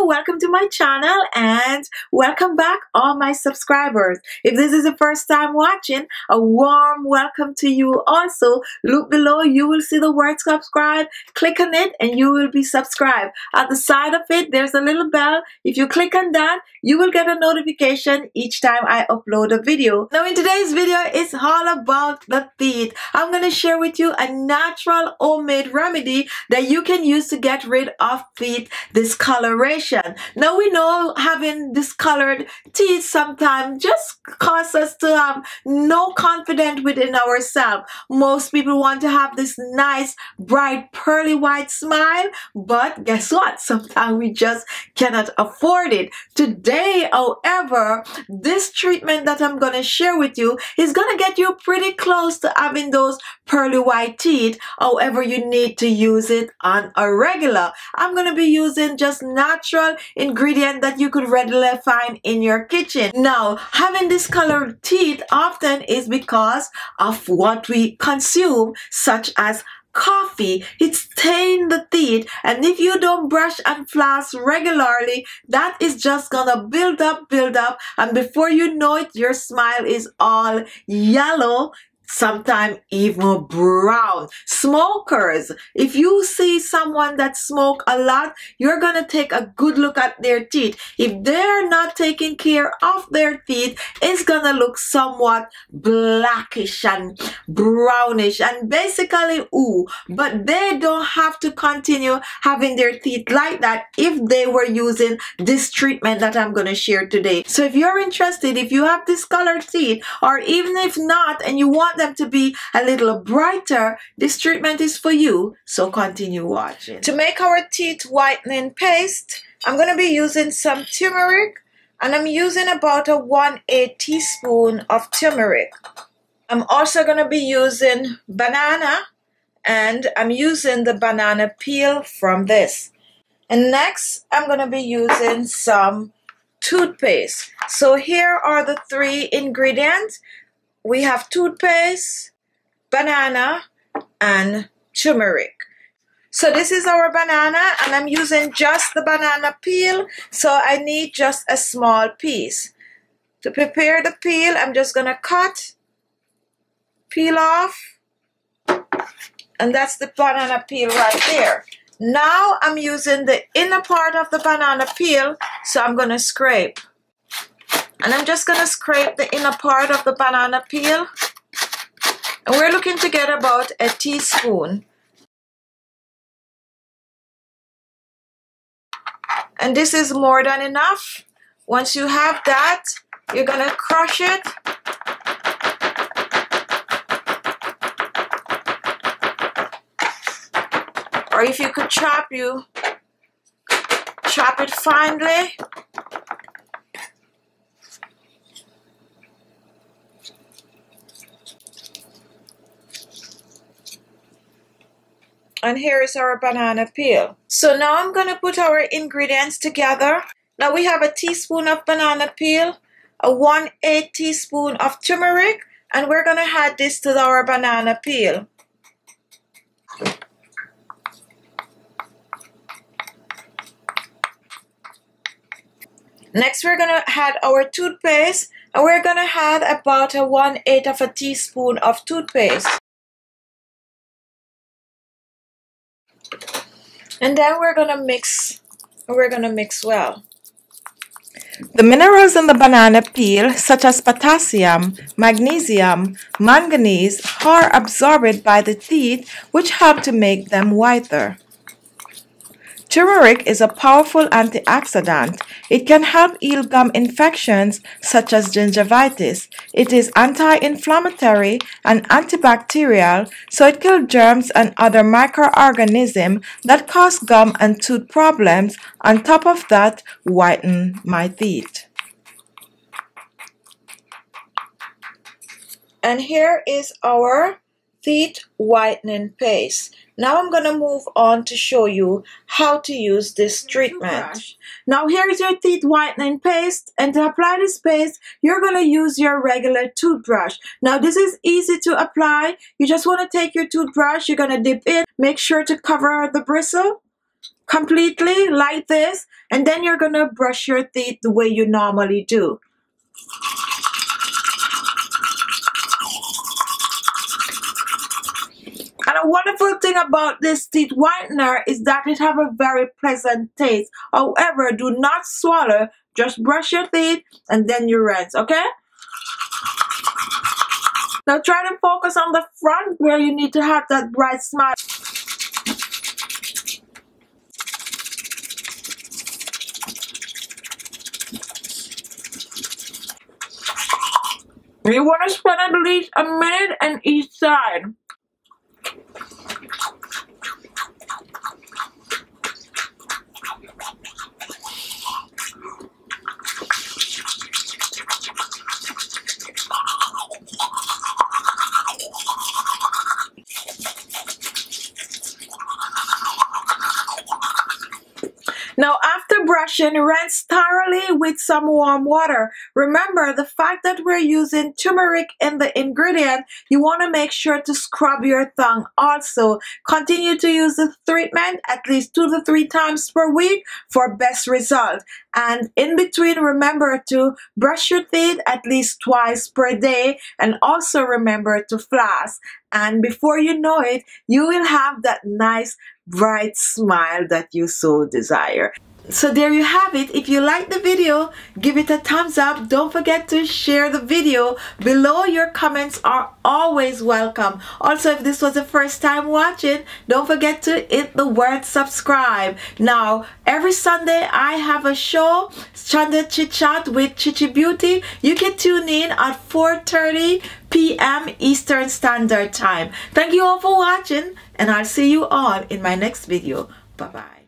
Hello, welcome to my channel and welcome back all my subscribers. If this is the first time watching, a warm welcome to you also. Look below, you will see the word subscribe. Click on it and you will be subscribed. At the side of it, there's a little bell. If you click on that, you will get a notification each time I upload a video. Now in today's video, it's all about the teeth. I'm going to share with you a natural homemade remedy that you can use to get rid of teeth discoloration. Now we know having discolored teeth sometimes just causes us to have no confidence within ourselves. Most people want to have this nice, bright, pearly white smile, but guess what? Sometimes we just cannot afford it. Today, however, this treatment that I'm going to share with you is going to get you pretty close to having those pearly white teeth. However, you need to use it on a regular. I'm going to be using just natural ingredient that you could readily find in your kitchen. Now, having discolored teeth often is because of what we consume, such as coffee. It stains the teeth, and if you don't brush and floss regularly, that is just gonna build up, and before you know it, your smile is all yellow, sometimes even brown. Smokers, if you see someone that smoke a lot, you're gonna take a good look at their teeth. If they're not taking care of their teeth, it's gonna look somewhat blackish and brownish and basically but they don't have to continue having their teeth like that if they were using this treatment that I'm gonna share today. So if you're interested, if you have discolored teeth, or even if not and you want them to be a little brighter, this treatment is for you, so continue watching. To make our teeth whitening paste, I'm going to be using some turmeric, and I'm using about a 1/8 teaspoon of turmeric. I'm also going to be using banana, and I'm using the banana peel from this. And next, I'm going to be using some toothpaste. So here are the three ingredients. We have toothpaste, banana, and turmeric. So this is our banana, and I'm using just the banana peel, so I need just a small piece. To prepare the peel, I'm just going to cut, peel off, and that's the banana peel right there. Now I'm using the inner part of the banana peel, so I'm going to scrape. And I'm just going to scrape the inner part of the banana peel. And we're looking to get about a teaspoon. And this is more than enough. Once you have that, you're going to crush it. Or if you could chop it finely. And here is our banana peel. So now I'm going to put our ingredients together. Now we have a teaspoon of banana peel, a 1/8 teaspoon of turmeric, and we're going to add this to our banana peel. Next, we're going to add our toothpaste, and we're going to add about a 1/8 of a teaspoon of toothpaste. And then we're going to mix well. The minerals in the banana peel, such as potassium, magnesium, manganese, are absorbed by the teeth, which help to make them whiter. Turmeric is a powerful antioxidant. It can help heal gum infections such as gingivitis. It is anti-inflammatory and antibacterial, so it kills germs and other microorganisms that cause gum and tooth problems. On top of that, whiten my teeth. And here is our teeth whitening paste. Now I'm going to move on to show you how to use this treatment. Now here is your teeth whitening paste, and to apply this paste, you're going to use your regular toothbrush. Now this is easy to apply. You just want to take your toothbrush, you're going to dip in, make sure to cover the bristle, completely like this, and then you're gonna brush your teeth the way you normally do. And a wonderful thing about this teeth whitener is that it have a very pleasant taste. However, do not swallow. Just brush your teeth and then you rinse, okay? Now try to focus on the front where you need to have that bright smile. You want to spend at least a minute on each side. Now after brushing, rinse thoroughly with some warm water. Remember, the fact that we're using turmeric in the ingredient, you want to make sure to scrub your tongue also. Continue to use the treatment at least 2 to 3 times per week for best result. And in between, remember to brush your teeth at least twice per day, and also remember to floss. And before you know it, you will have that nice bright smile that you so desire. So there you have it. If you like the video, give it a thumbs up. Don't forget to share the video. Below, your comments are always welcome. Also, if this was the first time watching, don't forget to hit the word subscribe. Now, every Sunday I have a show, Sunday Chit Chat with Khichi Beauty. You can tune in at 4:30 p.m. Eastern Standard Time. Thank you all for watching, and I'll see you all in my next video. Bye-bye.